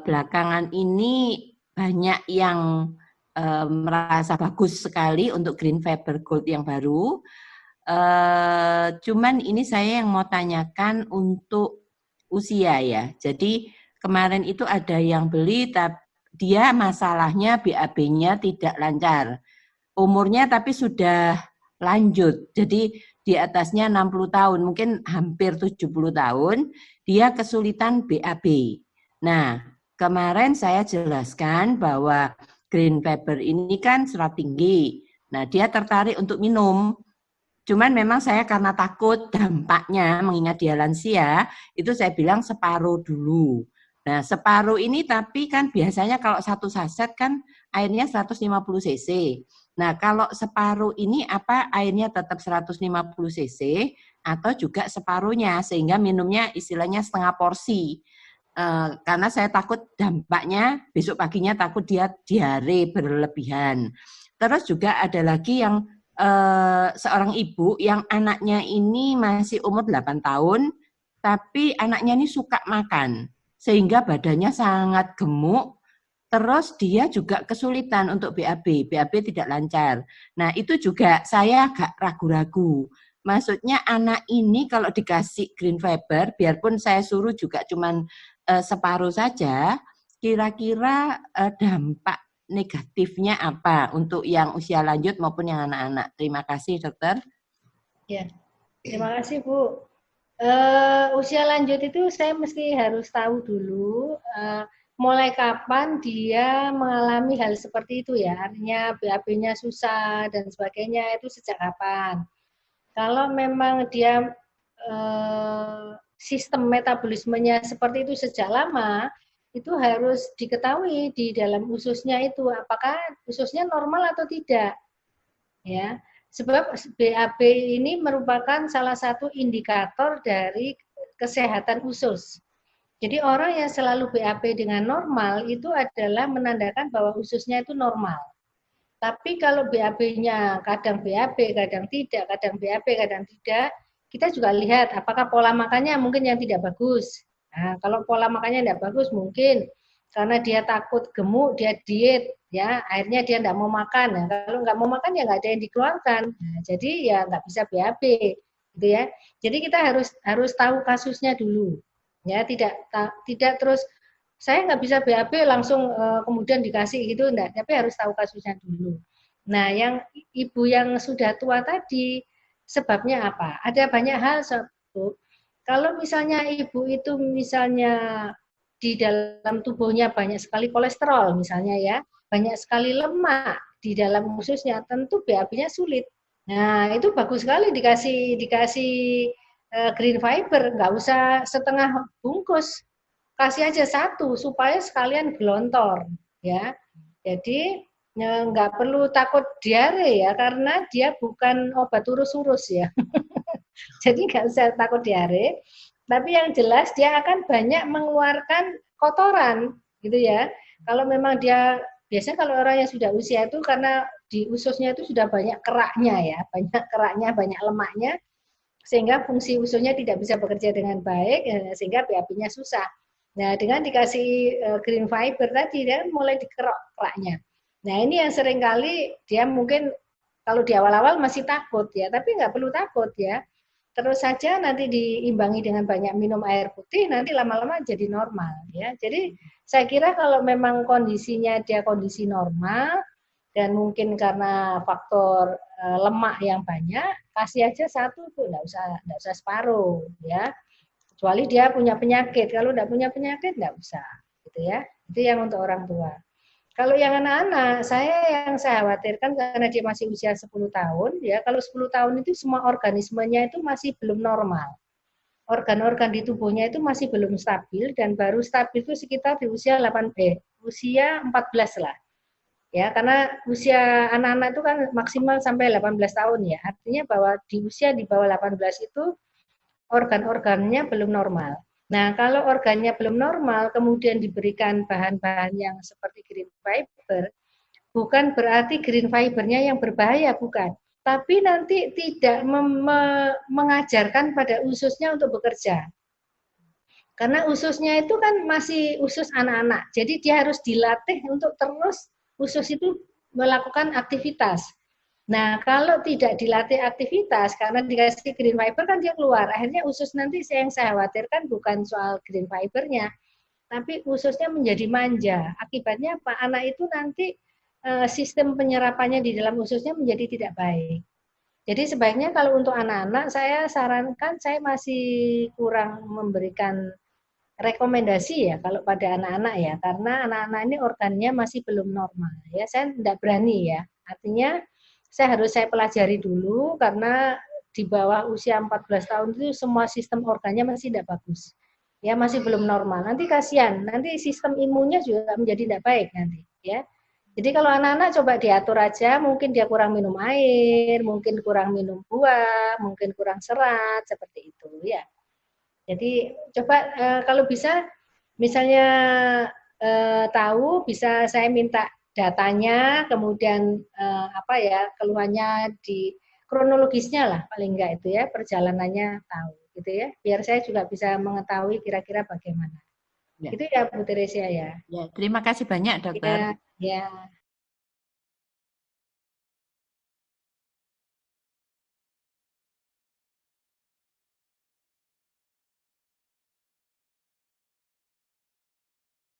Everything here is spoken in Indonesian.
belakangan ini banyak yang merasa bagus sekali untuk green fiber gold yang baru. Cuman ini saya yang mau tanyakan untuk usia ya. Jadi kemarin itu ada yang beli, tapi dia masalahnya BAB-nya tidak lancar. Umurnya tapi sudah lanjut. Jadi di atasnya 60 tahun, mungkin hampir 70 tahun, dia kesulitan BAB. Nah, kemarin saya jelaskan bahwa green fiber ini kan serat tinggi. Nah, dia tertarik untuk minum. Cuman memang saya karena takut dampaknya, mengingat dia lansia, itu saya bilang separuh dulu. Nah, separuh ini tapi kan biasanya kalau satu saset kan airnya 150 cc. Nah, kalau separuh ini apa airnya tetap 150 cc atau juga separuhnya sehingga minumnya istilahnya setengah porsi. Karena saya takut dampaknya besok paginya takut dia diare berlebihan. Terus juga ada lagi yang seorang ibu yang anaknya ini masih umur 8 tahun, tapi anaknya ini suka makan, sehingga badannya sangat gemuk, terus dia juga kesulitan untuk BAB tidak lancar. Nah itu juga saya agak ragu-ragu. Maksudnya anak ini kalau dikasih green fiber, biarpun saya suruh juga cuman separuh saja, kira-kira dampak negatifnya apa untuk yang usia lanjut maupun yang anak-anak? Terima kasih, dokter. Ya, terima kasih Bu. Usia lanjut itu saya mesti harus tahu dulu mulai kapan dia mengalami hal seperti itu ya, artinya BAB-nya susah dan sebagainya itu sejak kapan. Kalau memang dia sistem metabolismenya seperti itu sejak lama, itu harus diketahui di dalam ususnya itu apakah ususnya normal atau tidak. Ya, sebab BAB ini merupakan salah satu indikator dari kesehatan usus. Jadi orang yang selalu BAB dengan normal itu adalah menandakan bahwa ususnya itu normal. Tapi kalau BAB-nya kadang BAB, kadang tidak, kadang BAB, kadang tidak, kita juga lihat apakah pola makannya mungkin yang tidak bagus. Nah, kalau pola makannya tidak bagus mungkin karena dia takut gemuk, dia diet, ya akhirnya dia tidak mau makan. Nah, kalau nggak mau makan ya nggak ada yang dikeluarkan. Nah, jadi ya nggak bisa BAB, gitu ya. Jadi kita harus tahu kasusnya dulu, ya tidak terus saya nggak bisa BAB langsung kemudian dikasih gitu enggak, tapi harus tahu kasusnya dulu. Nah, yang ibu yang sudah tua tadi sebabnya apa? Ada banyak hal, Bu. Kalau misalnya ibu itu misalnya di dalam tubuhnya banyak sekali kolesterol misalnya ya, banyak sekali lemak di dalam ususnya, tentu BAB-nya sulit. Nah, itu bagus sekali dikasih green fiber, nggak usah setengah bungkus, kasih aja satu supaya sekalian gelontor ya. Jadi nggak perlu takut diare ya karena dia bukan obat urus-urus ya. Jadi nggak usah takut diare. Tapi yang jelas dia akan banyak mengeluarkan kotoran gitu ya. Kalau memang dia biasanya kalau orang yang sudah usia itu karena di ususnya itu sudah banyak keraknya ya, banyak keraknya, banyak lemaknya sehingga fungsi ususnya tidak bisa bekerja dengan baik sehingga BAB-nya susah. Nah, dengan dikasih green fiber tadi, dia mulai dikerok keraknya. Nah, ini yang seringkali dia mungkin kalau di awal-awal masih takut ya, tapi nggak perlu takut ya. Terus saja nanti diimbangi dengan banyak minum air putih, nanti lama-lama jadi normal ya. Jadi saya kira kalau memang kondisinya dia kondisi normal dan mungkin karena faktor lemak yang banyak, kasih aja satu tuh, nggak usah separuh ya. Kecuali dia punya penyakit. Kalau tidak punya penyakit, tidak usah. Gitu ya. Itu yang untuk orang tua. Kalau yang anak-anak, yang saya khawatirkan karena dia masih usia 10 tahun, ya kalau 10 tahun itu semua organismenya itu masih belum normal. Organ-organ di tubuhnya itu masih belum stabil dan baru stabil itu sekitar di usia 14 lah. Ya, karena usia anak-anak itu kan maksimal sampai 18 tahun ya. Artinya bahwa di usia di bawah 18 itu organ-organnya belum normal. Nah, kalau organnya belum normal, kemudian diberikan bahan-bahan yang seperti green fiber, bukan berarti green fibernya yang berbahaya, bukan. Tapi nanti tidak mengajarkan pada ususnya untuk bekerja. Karena ususnya itu kan masih usus anak-anak, jadi dia harus dilatih untuk terus usus itu melakukan aktivitas. Nah, kalau tidak dilatih aktivitas, karena dikasih green fiber kan dia keluar. Akhirnya usus nanti yang saya khawatirkan bukan soal green fibernya, tapi ususnya menjadi manja. Akibatnya Pak anak itu nanti sistem penyerapannya di dalam ususnya menjadi tidak baik. Jadi sebaiknya kalau untuk anak-anak saya sarankan saya masih kurang memberikan rekomendasi ya kalau pada anak-anak ya, karena anak-anak ini organnya masih belum normal ya. Saya tidak berani ya. Artinya saya pelajari dulu karena di bawah usia 14 tahun itu semua sistem organnya masih tidak bagus. Ya masih belum normal. Nanti kasihan, nanti sistem imunnya juga menjadi tidak baik nanti ya. Jadi kalau anak-anak coba diatur aja, mungkin dia kurang minum air, mungkin kurang minum buah, mungkin kurang serat seperti itu ya. Jadi coba kalau bisa misalnya tahu bisa saya minta datanya, kemudian apa ya keluhannya di kronologisnya lah paling enggak itu ya perjalanannya tahu gitu ya, biar saya juga bisa mengetahui kira-kira bagaimana. Ya. Itu ya Bu Teresia ya. Ya, terima kasih banyak dokter. Ya, ya.